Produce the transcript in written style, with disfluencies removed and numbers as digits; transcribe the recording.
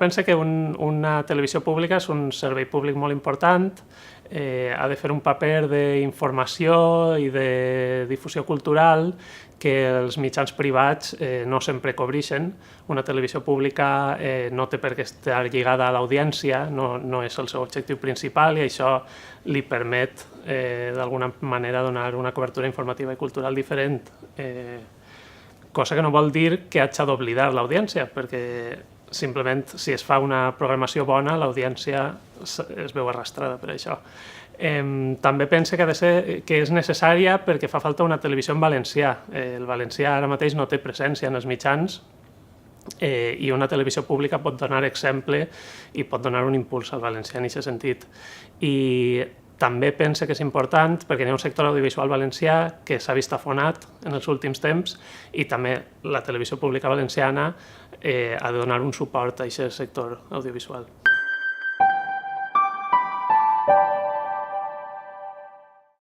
Penso que una televisió pública és un servei públic molt important, ha de fer un paper d'informació i de difusió cultural que els mitjans privats no sempre cobreixen. Una televisió pública no té per què estar lligada a l'audiència, no és el seu objectiu principal i això li permet d'alguna manera donar una cobertura informativa i cultural diferent, cosa que no vol dir que hagi d'oblidar l'audiència, perquè simplement si es fa una programació bona l'audiència es veu arrastrada per això. També pense que és necessària perquè fa falta una televisió en valencià. El valencià ara mateix no té presència en els mitjans i una televisió pública pot donar exemple i pot donar un impuls al valencià en aquest sentit. I també pense que és important perquè hi ha un sector audiovisual valencià que s'ha vist afonat en els últims temps i també la televisió pública valenciana ha de donar un suport a aquest sector audiovisual.